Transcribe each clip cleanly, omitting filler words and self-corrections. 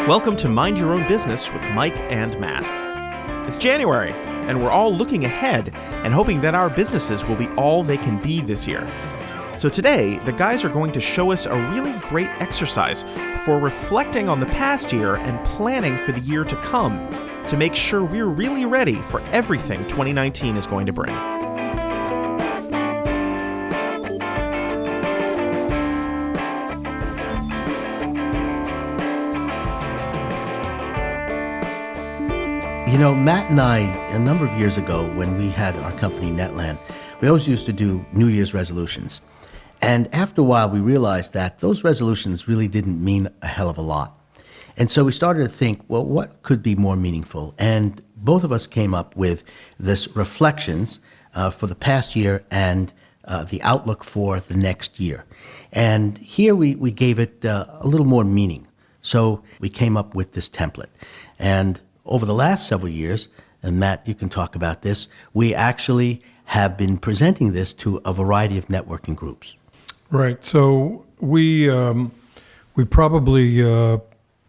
Welcome to Mind Your Own Business with Mike and Matt. It's January, and we're all looking ahead and hoping that our businesses will be all they can be this year. So today, the guys are going to show us a really great exercise for reflecting on the past year and planning for the year to come to make sure we're really ready for everything 2019 is going to bring. You know, Matt and I, a number of years ago when we had our company Netland, we always used to do New Year's resolutions. And after a while, we realized that those resolutions really didn't mean a hell of a lot. And so we started to think, well, what could be more meaningful? And both of us came up with this reflections for the past year and the outlook for the next year. And here we gave it a little more meaning. So we came up with this template. And over the last several years, and Matt, you can talk about this, we actually have been presenting this to a variety of networking groups. Right. So we probably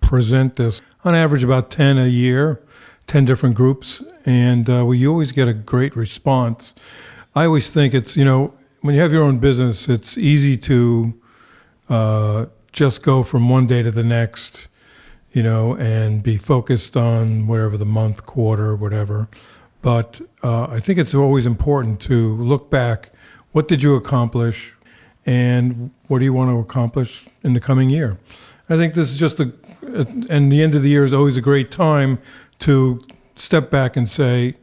present this on average about 10 a year, 10 different groups, and we always get a great response. I always think it's, when you have your own business, it's easy to just go from one day to the next, and be focused on whatever the month, quarter, whatever. But I think it's always important to look back. What did you accomplish? And what do you want to accomplish in the coming year? I think this is just and the end of the year is always a great time to step back and say,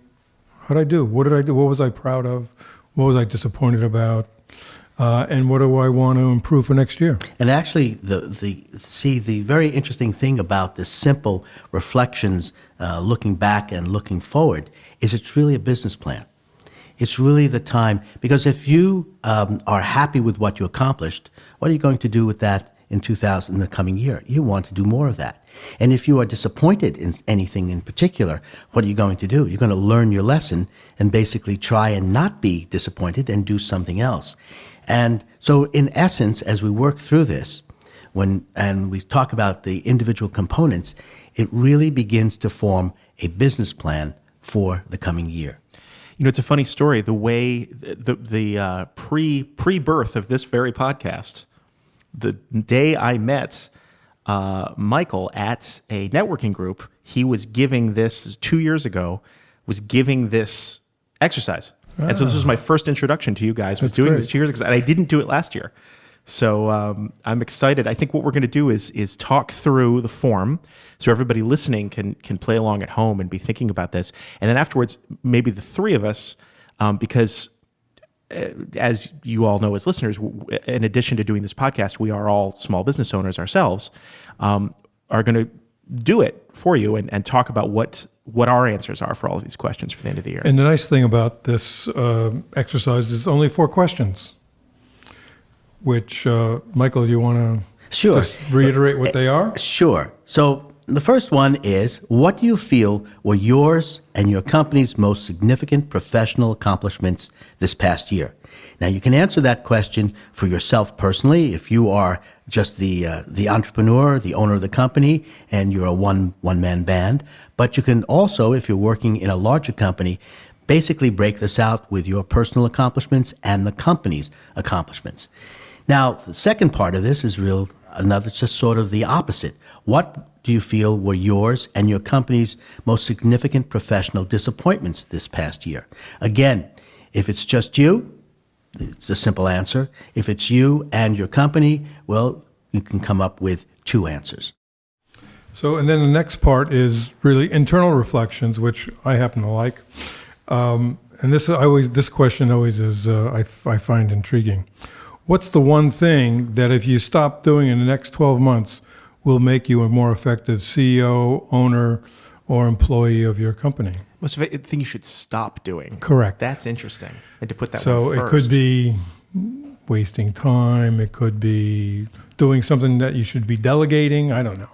how did I do? What did I do? What was I proud of? What was I disappointed about? And what do I want to improve for next year? And actually, the very interesting thing about this simple reflections, looking back and looking forward, is it's really a business plan. It's really the time, because if you are happy with what you accomplished, what are you going to do with that in the coming year? You want to do more of that. And if you are disappointed in anything in particular, what are you going to do? You're going to learn your lesson and basically try and not be disappointed and do something else. And so in essence, as we work through this, and we talk about the individual components, it really begins to form a business plan for the coming year. It's a funny story. The way the pre-birth of this very podcast, the day I met Michael at a networking group, he was giving this 2 years ago, was giving this exercise. And so this was my first introduction to you guys, was doing this 2 years ago, and I didn't do it last year. So I'm excited. I think what we're going to do is talk through the form so everybody listening can play along at home and be thinking about this. And then afterwards, maybe the three of us, because as you all know as listeners, in addition to doing this podcast, we are all small business owners ourselves, are going to do it for you and talk about what our answers are for all of these questions for the end of the year. And the nice thing about this exercise is only 4 questions, which, Michael, do you want to just reiterate what they are? Sure. So the first one is, what do you feel were yours and your company's most significant professional accomplishments this past year? Now, you can answer that question for yourself personally if you are just the entrepreneur, the owner of the company, and you're a one-man band. But you can also, if you're working in a larger company, basically break this out with your personal accomplishments and the company's accomplishments. Now, the second part of this is just sort of the opposite. What do you feel were yours and your company's most significant professional disappointments this past year? Again, if it's just you, it's a simple answer. If it's you and your company, well, you can come up with 2 answers. So, and then the next part is really internal reflections, which I happen to like. And this question always is, I find intriguing. What's the one thing that if you stop doing in the next 12 months will make you a more effective CEO, owner, or employee of your company? What's the thing you should stop doing? Correct. That's interesting. And to put that so one first. It could be wasting time. It could be doing something that you should be delegating. I don't know.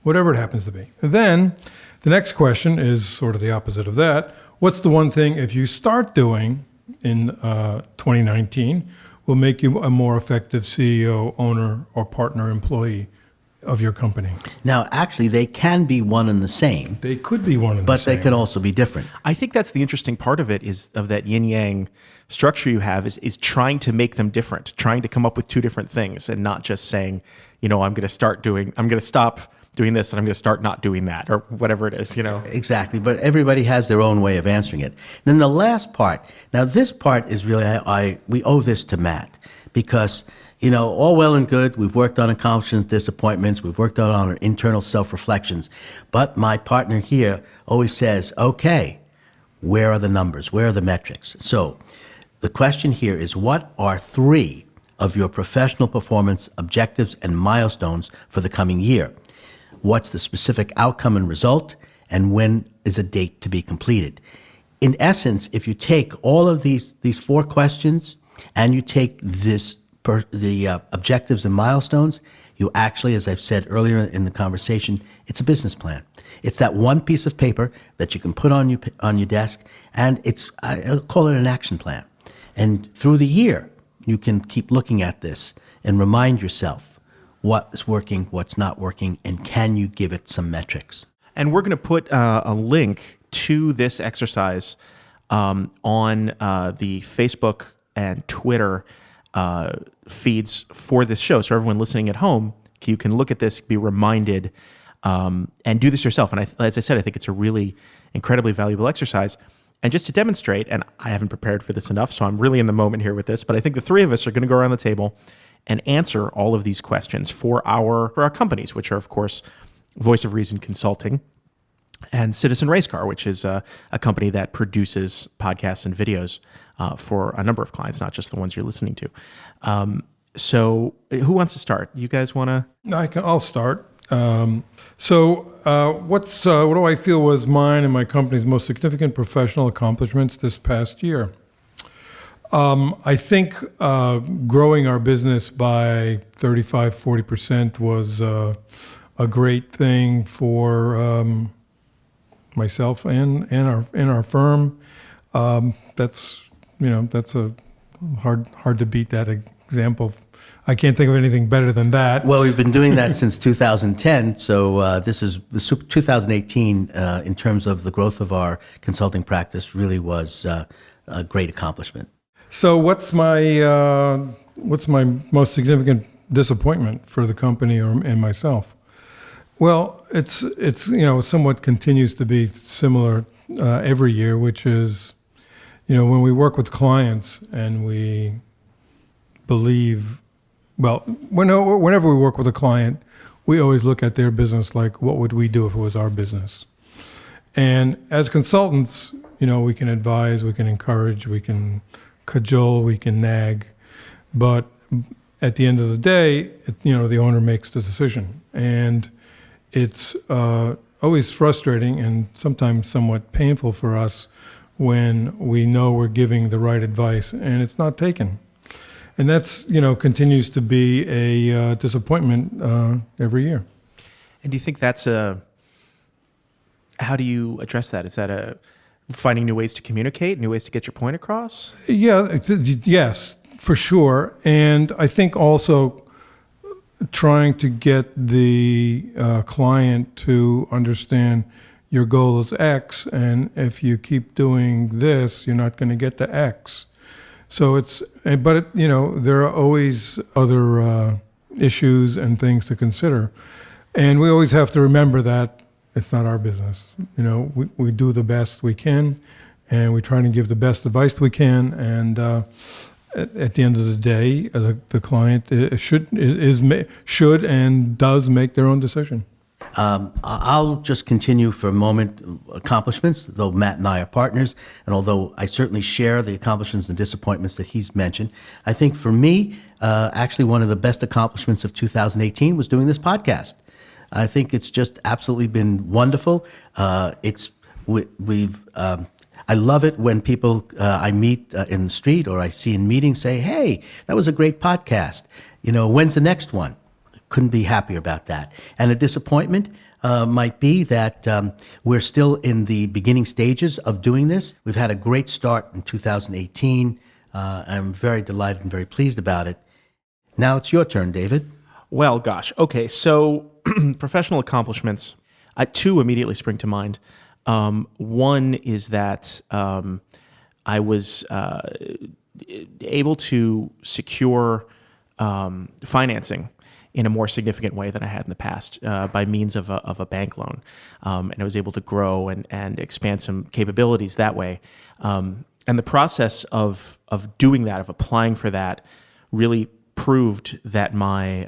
Whatever it happens to be. And then the next question is sort of the opposite of that. What's the one thing, if you start doing in 2019, will make you a more effective CEO, owner, or partner employee of your company. Now, actually, they can be one and the same, They could be one and the but same. they can also be different. I think that's the interesting part of it is of that yin yang structure you have is trying to make them different, trying to come up with two different things and not just saying, I'm going to stop doing this and I'm going to start not doing that or whatever it is, Exactly, but everybody has their own way of answering it. Then the last part. Now, this part is really we owe this to Matt because all well and good. We've worked on accomplishments, disappointments. We've worked on our internal self-reflections. But my partner here always says, "Okay, where are the numbers? Where are the metrics?" So, the question here is, what are 3 of your professional performance objectives and milestones for the coming year? What's the specific outcome and result, and when is a date to be completed? In essence, if you take all of these 4 questions and you take the objectives and milestones, you actually, as I've said earlier in the conversation, it's a business plan. It's that one piece of paper that you can put on your desk, and I'll call it an action plan. And through the year, you can keep looking at this and remind yourself what is working, what's not working, and can you give it some metrics. And we're going to put a link to this exercise on the Facebook and Twitter feeds for this show. So everyone listening at home, you can look at this, be reminded, and do this yourself. And as I said, I think it's a really incredibly valuable exercise. And just to demonstrate, and I haven't prepared for this enough, so I'm really in the moment here with this, but I think the 3 of us are going to go around the table and answer all of these questions for our companies, which are, of course, Voice of Reason Consulting and Citizen Race Car, which is a company that produces podcasts and videos for a number of clients, not just the ones you're listening to. So who wants to start? You guys want to? I'll start. What do I feel was mine and my company's most significant professional accomplishments this past year? I think growing our business by 35-40% was a great thing for myself and our firm. That's a hard to beat that example. I can't think of anything better than that. Well, we've been doing that since 2010, so this is 2018 in terms of the growth of our consulting practice really was a great accomplishment. So what's my most significant disappointment for the company and myself? Well, it's somewhat continues to be similar every year, which is, when we work with clients and we believe, whenever we work with a client, we always look at their business like, what would we do if it was our business? And as consultants, we can advise, we can encourage, we can cajole, we can nag, but at the end of the day, the owner makes the decision. And it's always frustrating and sometimes somewhat painful for us when we know we're giving the right advice and it's not taken. And that's, continues to be a disappointment every year. And do you think that's how do you address that? Is that finding new ways to communicate, new ways to get your point across? Yeah, yes, for sure. And I think also trying to get the client to understand your goal is X, and if you keep doing this, you're not going to get to X. So there are always other issues and things to consider. And we always have to remember that it's not our business. We do the best we can, and we try to give the best advice we can. And at the end of the day, the client should and does make their own decision. I'll just continue for a moment. Accomplishments, though Matt and I are partners, and although I certainly share the accomplishments and disappointments that he's mentioned, I think for me, actually one of the best accomplishments of 2018 was doing this podcast. I think it's just absolutely been wonderful. I love it when people I meet in the street or I see in meetings say, "Hey, that was a great podcast. When's the next one?" Couldn't be happier about that. And a disappointment might be that we're still in the beginning stages of doing this. We've had a great start in 2018. I'm very delighted and very pleased about it. Now it's your turn, David. Well, gosh. Okay, so professional accomplishments. Two immediately spring to mind. One is that I was able to secure financing in a more significant way than I had in the past by means of a bank loan. And I was able to grow and expand some capabilities that way. And the process of doing that, of applying for that, really proved that my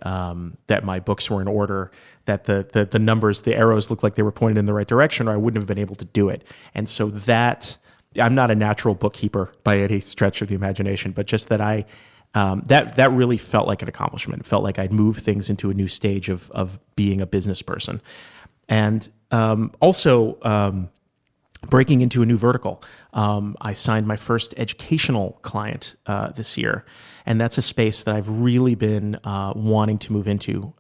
books were in order, that the numbers, the arrows looked like they were pointed in the right direction, or I wouldn't have been able to do it. And so that, I'm not a natural bookkeeper by any stretch of the imagination, but just that that really felt like an accomplishment. It felt like I'd moved things into a new stage of being a business person. And also breaking into a new vertical. I signed my first educational client this year, and that's a space that I've really been wanting to move into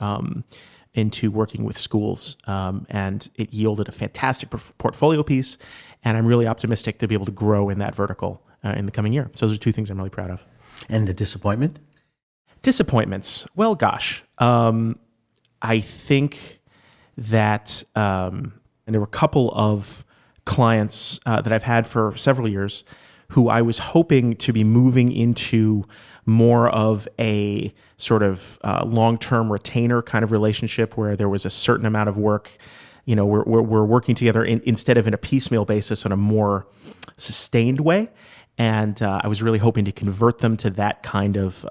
working with schools. And it yielded a fantastic portfolio piece, and I'm really optimistic to be able to grow in that vertical in the coming year. So those are two things I'm really proud of. And the disappointment? Disappointments. Well, gosh. I think that and there were a couple of clients that I've had for several years who I was hoping to be moving into more of a sort of long-term retainer kind of relationship where there was a certain amount of work. You know, we're working together instead of in a piecemeal basis in a more sustained way. And I was really hoping to convert them to that kind of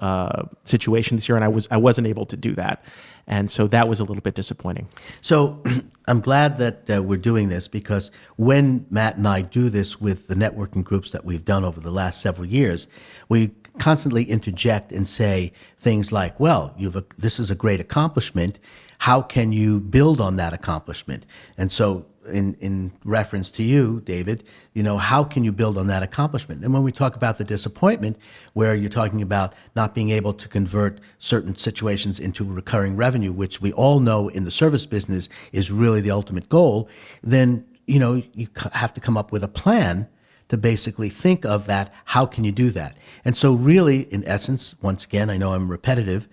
situation this year, and I wasn't able to do that. And so that was a little bit disappointing. So I'm glad that we're doing this, because when Matt and I do this with the networking groups that we've done over the last several years, we constantly interject and say things like, well, this is a great accomplishment. How can you build on that accomplishment? And so in reference to you, David, how can you build on that accomplishment? And when we talk about the disappointment, where you're talking about not being able to convert certain situations into recurring revenue, which we all know in the service business is really the ultimate goal, then, you have to come up with a plan to basically think of that. How can you do that? And so really, in essence, once again, I know I'm repetitive,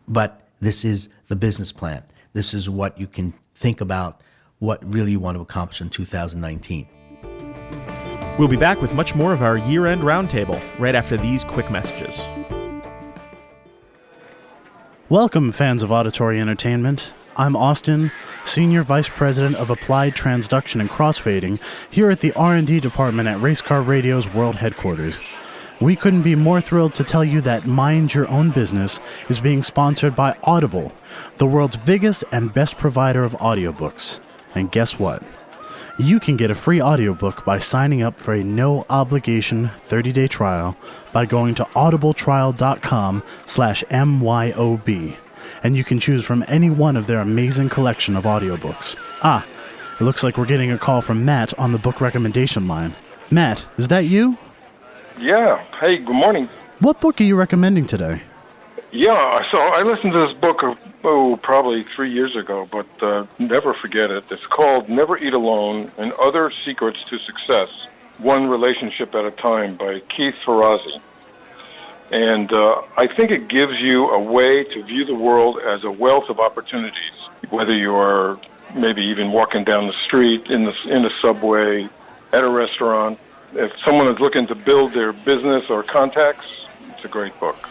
but this is the business plan. This is what you can think about, what really you want to accomplish in 2019. We'll be back with much more of our year-end roundtable right after these quick messages. Welcome, fans of auditory entertainment. I'm Austin, Senior Vice President of Applied Transduction and Crossfading here at the R&D Department at Racecar Radio's World Headquarters. We couldn't be more thrilled to tell you that Mind Your Own Business is being sponsored by Audible, the world's biggest and best provider of audiobooks. And guess what? You can get a free audiobook by signing up for a no-obligation 30-day trial by going to audibletrial.com/MYOB. And you can choose from any one of their amazing collection of audiobooks. It looks like we're getting a call from Matt on the book recommendation line. Matt, is that you? Yeah. Hey, good morning. What book are you recommending today? Yeah, so I listened to this book probably 3 years ago, but never forget it. It's called Never Eat Alone and Other Secrets to Success, One Relationship at a Time by Keith Ferrazzi. And I think it gives you a way to view the world as a wealth of opportunities, whether you're maybe even walking down the street, in the subway, at a restaurant. If someone is looking to build their business or contacts, it's a great book.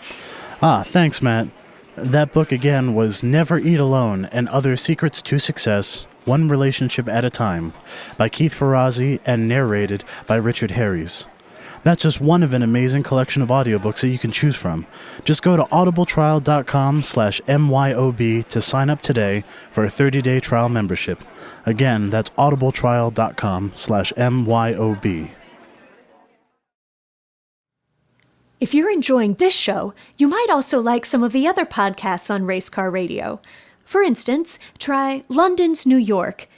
Thanks, Matt. That book, again, was Never Eat Alone and Other Secrets to Success, One Relationship at a Time, by Keith Ferrazzi and narrated by Richard Harries. That's just one of an amazing collection of audiobooks that you can choose from. Just go to audibletrial.com/MYOB to sign up today for a 30-day trial membership. Again, that's audibletrial.com/MYOB. If you're enjoying this show, you might also like some of the other podcasts on Racecar Radio. For instance, try London's New York.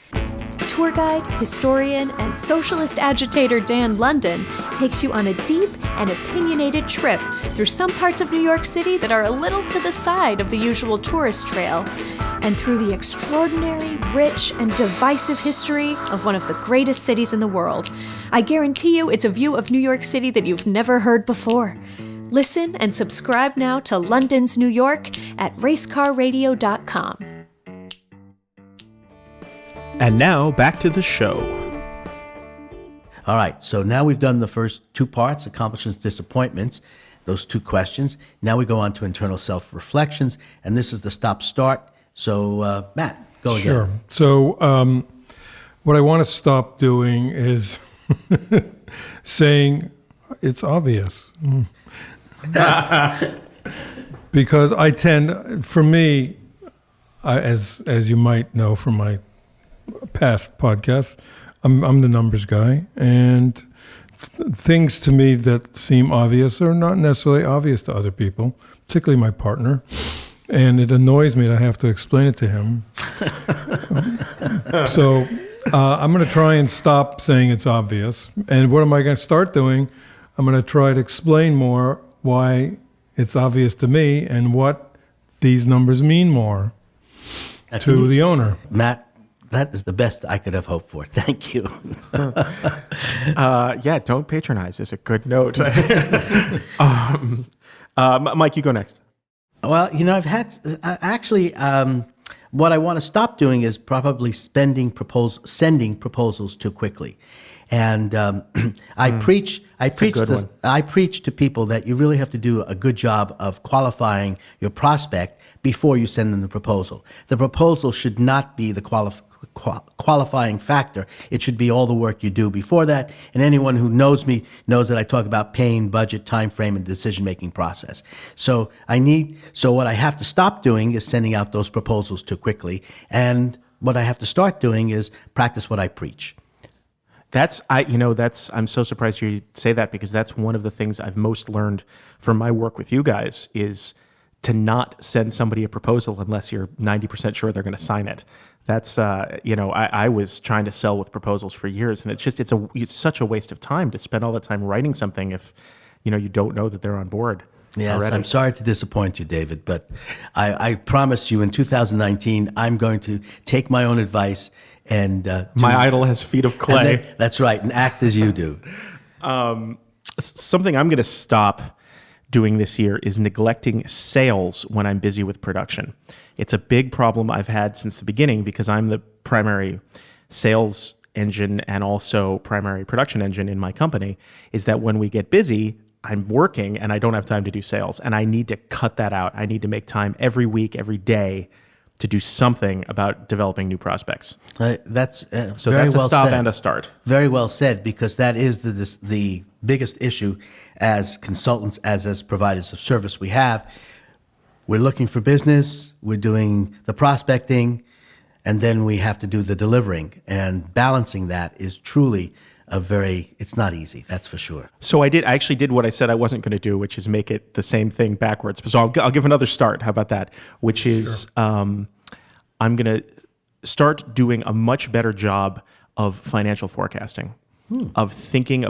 Tour guide, historian, and socialist agitator Dan London takes you on a deep and opinionated trip through some parts of New York City that are a little to the side of the usual tourist trail, and through the extraordinary, rich, and divisive history of one of the greatest cities in the world. I guarantee you it's a view of New York City that you've never heard before. Listen and subscribe now to London's New York at racecarradio.com. And now back to the show. All right, so now we've done the first two parts, accomplishments, disappointments, those two questions. Now we go on to internal self-reflections, and this is the stop-start. So, Matt, go again. Sure. So, what I want to stop doing is saying it's obvious. Because I tend, for me, as you might know from my past podcasts, I'm the numbers guy, and things to me that seem obvious are not necessarily obvious to other people, particularly my partner. And it annoys me that I have to explain it to him. So I'm going to try and stop saying it's obvious. And what am I going to start doing? I'm going to try to explain more why it's obvious to me and what these numbers mean more to the owner. Matt, that is the best I could have hoped for. Thank you. Yeah, don't patronize is a good note. Mike, you go next. Well, I've had what I want to stop doing is probably sending proposals too quickly, and I preach to people that you really have to do a good job of qualifying your prospect before you send them the proposal. The proposal should not be the qualifying factor. It should be all the work you do before that. And anyone who knows me knows that I talk about pain, budget, time frame, and decision-making process. So what I have to stop doing is sending out those proposals too quickly. And what I have to start doing is practice what I preach. I'm so surprised you say that, because that's one of the things I've most learned from my work with you guys is to not send somebody a proposal unless you're 90% sure they're going to sign it. That's, I was trying to sell with proposals for years, and it's such a waste of time to spend all the time writing something if, you don't know that they're on board. Yes, already. I'm sorry to disappoint you, David, but I promise you in 2019, I'm going to take my own advice and... my idol has feet of clay. That's right, and act as you do. Something I'm going to stop doing this year is neglecting sales when I'm busy with production. It's a big problem I've had since the beginning because I'm the primary sales engine and also primary production engine in my company, is that when we get busy, I'm working and I don't have time to do sales. And I need to cut that out. I need to make time every week, every day to do something about developing new prospects. That's so very that's a well stop said. And a start. Very well said, because that is the biggest issue as consultants, as providers of service we have. We're looking for business, we're doing the prospecting, and then we have to do the delivering. And balancing that is truly it's not easy, that's for sure. So I actually did what I said I wasn't going to do, which is make it the same thing backwards. So I'll give another start. How about that? Which is I'm going to start doing a much better job of financial forecasting, of thinking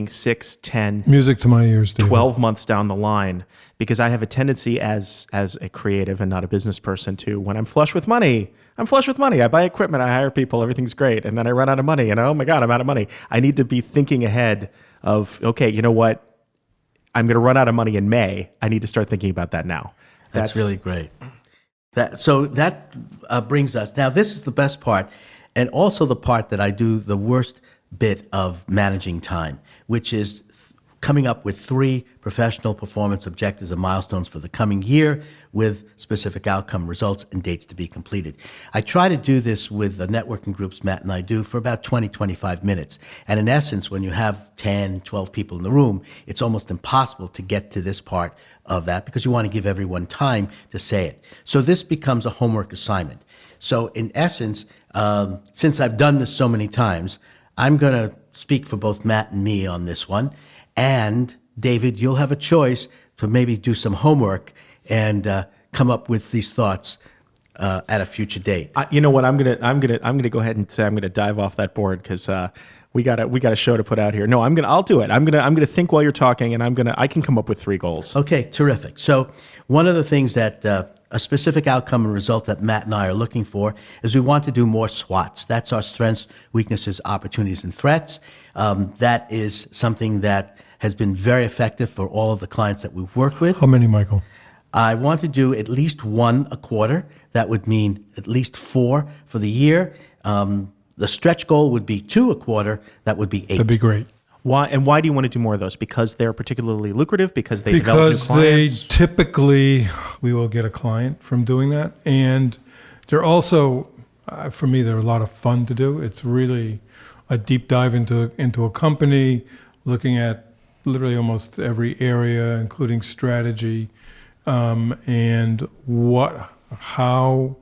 6, 10, Music to my ears, David. 12 months down the line, because I have a tendency as a creative and not a business person to, when I'm flush with money, I buy equipment, I hire people, everything's great. And then I run out of money and oh my God, I'm out of money. I need to be thinking ahead of, okay, you know what? I'm going to run out of money in May. I need to start thinking about that now. That's really great. That brings us, now this is the best part, and also the part that I do the worst bit of managing time, which is coming up with 3 professional performance objectives and milestones for the coming year with specific outcome, results, and dates to be completed. I try to do this with the networking groups Matt and I do for about 20, 25 minutes. And in essence, when you have 10, 12 people in the room, it's almost impossible to get to this part of that because you want to give everyone time to say it. So this becomes a homework assignment. So in essence, since I've done this so many times, I'm going to speak for both Matt and me on this one. And David, you'll have a choice to maybe do some homework and come up with these thoughts at a future date. You know what? I'm gonna go ahead and say I'm gonna dive off that board because we got a show to put out here. No, I'll do it. I'm gonna think while you're talking, and I can come up with 3 goals. Okay, terrific. So one of the things that a specific outcome and result that Matt and I are looking for is we want to do more SWOTs. That's our strengths, weaknesses, opportunities, and threats. That is something that has been very effective for all of the clients that we've worked with. How many, Michael? I want to do at least one a quarter. That would mean at least 4 for the year. The stretch goal would be 2 a quarter. That would be 8. That'd be great. Why do you want to do more of those? Because they're particularly lucrative? Because they develop new Because clients? typically, we will get a client from doing that. And they're also, for me, they're a lot of fun to do. It's really a deep dive into a company, looking at literally almost every area, including strategy, and how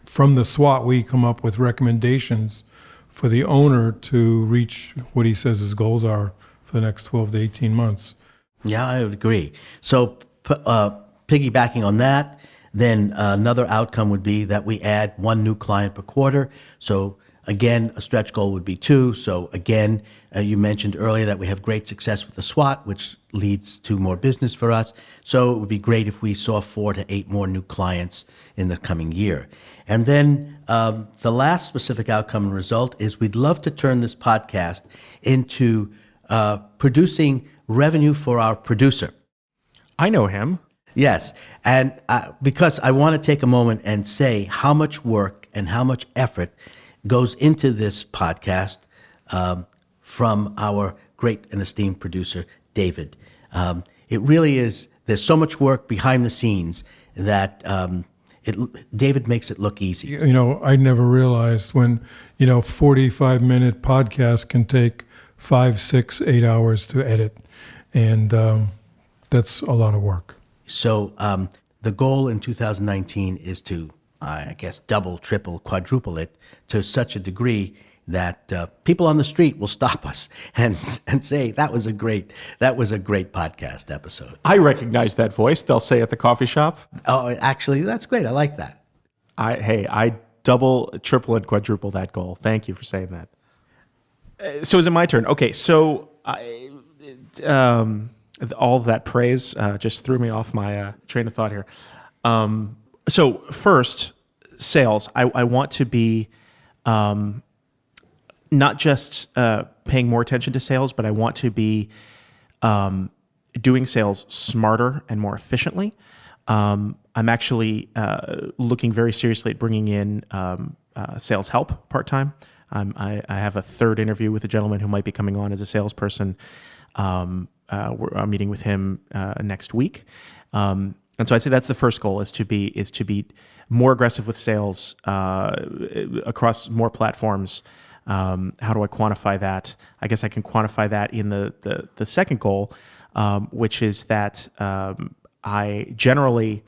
from the SWOT we come up with recommendations for the owner to reach what he says his goals are for the next 12 to 18 months. Yeah, I would agree. So piggybacking on that, then another outcome would be that we add 1 new client per quarter. So again, a stretch goal would be 2. So again, you mentioned earlier that we have great success with the SWOT, which leads to more business for us. So it would be great if we saw 4 to 8 more new clients in the coming year. And then the last specific outcome and result is we'd love to turn this podcast into producing revenue for our producer. I know him. Yes, and because I want to take a moment and say how much work and how much effort goes into this podcast from our great and esteemed producer, David. It really is, there's so much work behind the scenes that David makes it look easy. You know, I never realized when, 45-minute podcast can take 5, 6, 8 hours to edit. And that's a lot of work. So the goal in 2019 is to, I guess, double, triple, quadruple it to such a degree that people on the street will stop us and say that was a great podcast episode. I recognize that voice. They'll say at the coffee shop. Oh, actually, that's great. I like that. I double, triple, and quadruple that goal. Thank you for saying that. So is it my turn? Okay, so all of that praise just threw me off my train of thought here. So first, sales. I want to be not just paying more attention to sales, but I want to be doing sales smarter and more efficiently. I'm actually looking very seriously at bringing in sales help part-time. I have a third interview with a gentleman who might be coming on as a salesperson. I'm meeting with him next week. And so I'd say that's the first goal, is to be more aggressive with sales across more platforms. How do I quantify that? I guess I can quantify that in the second goal, which is that I generally,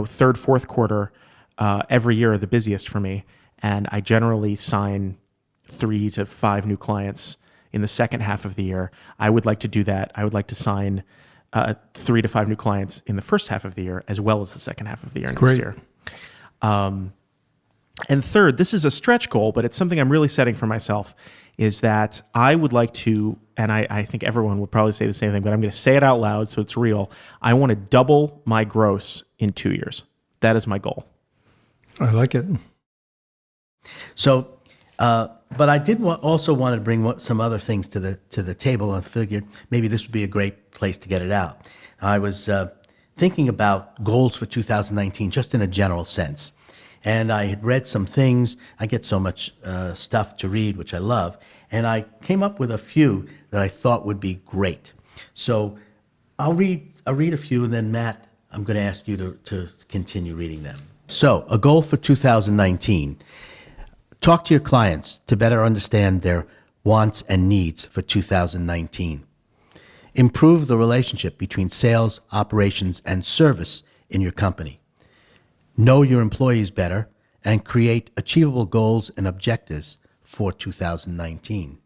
third, fourth quarter every year are the busiest for me. And I generally sign 3 to 5 new clients in the second half of the year. I would like to do that. I would like to sign 3 to 5 new clients in the first half of the year, as well as the second half of the year next year. And third, this is a stretch goal, but it's something I'm really setting for myself, is that I would like to, and I think everyone would probably say the same thing, but I'm going to say it out loud so it's real. I want to double my gross in 2 years. That is my goal. I like it. So, but I did also want to bring some other things to the table, and figured maybe this would be a great place to get it out. I was thinking about goals for 2019, just in a general sense. And I had read some things. I get so much stuff to read, which I love. And I came up with a few that I thought would be great. So I'll read a few, and then Matt, I'm going to ask you to continue reading them. So a goal for 2019. Talk to your clients to better understand their wants and needs for 2019. Improve the relationship between sales, operations, and service in your company. Know your employees better and create achievable goals and objectives for 2019.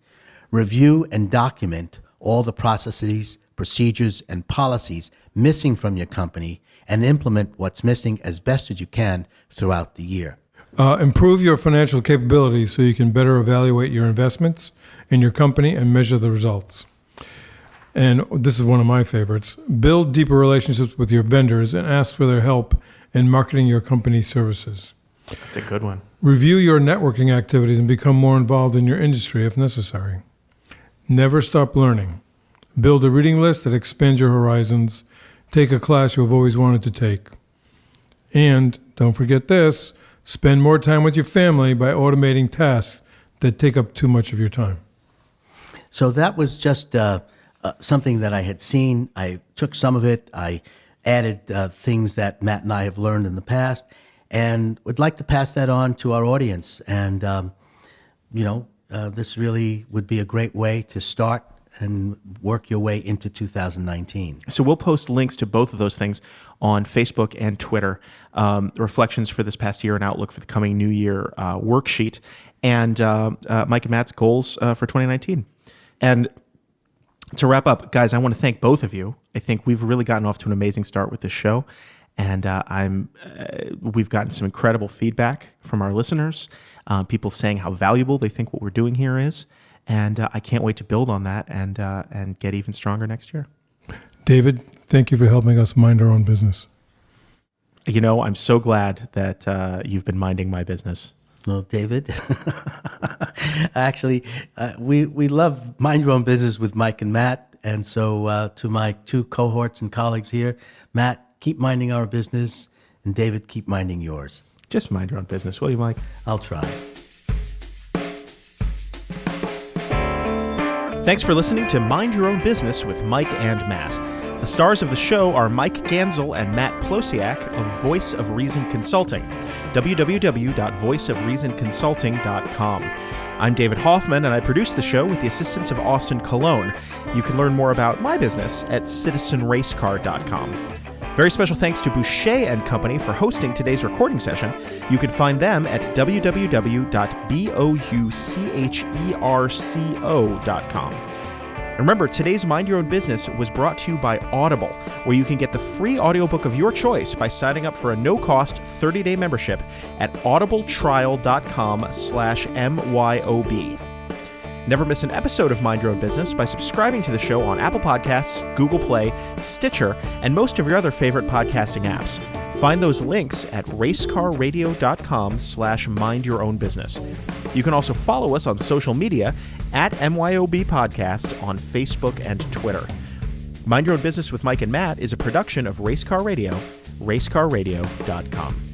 Review and document all the processes, procedures, and policies missing from your company and implement what's missing as best as you can throughout the year. Improve your financial capabilities so you can better evaluate your investments in your company and measure the results. And this is one of my favorites. Build deeper relationships with your vendors and ask for their help in marketing your company's services. That's a good one. Review your networking activities and become more involved in your industry if necessary. Never stop learning. Build a reading list that expands your horizons. Take a class you have always wanted to take. And don't forget this, spend more time with your family by automating tasks that take up too much of your time. So that was just something that I had seen. I took some of it. I added things that Matt and I have learned in the past, and would like to pass that on to our audience. And, this really would be a great way to start and work your way into 2019. So we'll post links to both of those things on Facebook and Twitter, reflections for this past year and outlook for the coming new year worksheet, and Mike and Matt's goals for 2019. And to wrap up, guys, I want to thank both of you. I think we've really gotten off to an amazing start with this show, and we've gotten some incredible feedback from our listeners, people saying how valuable they think what we're doing here is, and I can't wait to build on that and get even stronger next year. David, thank you for helping us mind our own business. I'm so glad that you've been minding my business. Well, David, actually, we love Mind Your Own Business with Mike and Matt. And so to my two cohorts and colleagues here, Matt, keep minding our business, and David, keep minding yours. Just mind your own business, will you, Mike? I'll try. Thanks for listening to Mind Your Own Business with Mike and Matt. The stars of the show are Mike Ganzel and Matt Plosiak of Voice of Reason Consulting, www.voiceofreasonconsulting.com. I'm David Hoffman, and I produce the show with the assistance of Austin Colon. You can learn more about my business at citizenracecar.com. Very special thanks to Boucher & Company for hosting today's recording session. You can find them at www.boucherco.com. Remember, today's Mind Your Own Business was brought to you by Audible, where you can get the free audiobook of your choice by signing up for a no-cost 30-day membership at audibletrial.com/MYOB. Never miss an episode of Mind Your Own Business by subscribing to the show on Apple Podcasts, Google Play, Stitcher, and most of your other favorite podcasting apps. Find those links at racecarradio.com/mindyourownbusiness. You can also follow us on social media at MYOB Podcast on Facebook and Twitter. Mind Your Own Business with Mike and Matt is a production of Racecar Radio, racecarradio.com.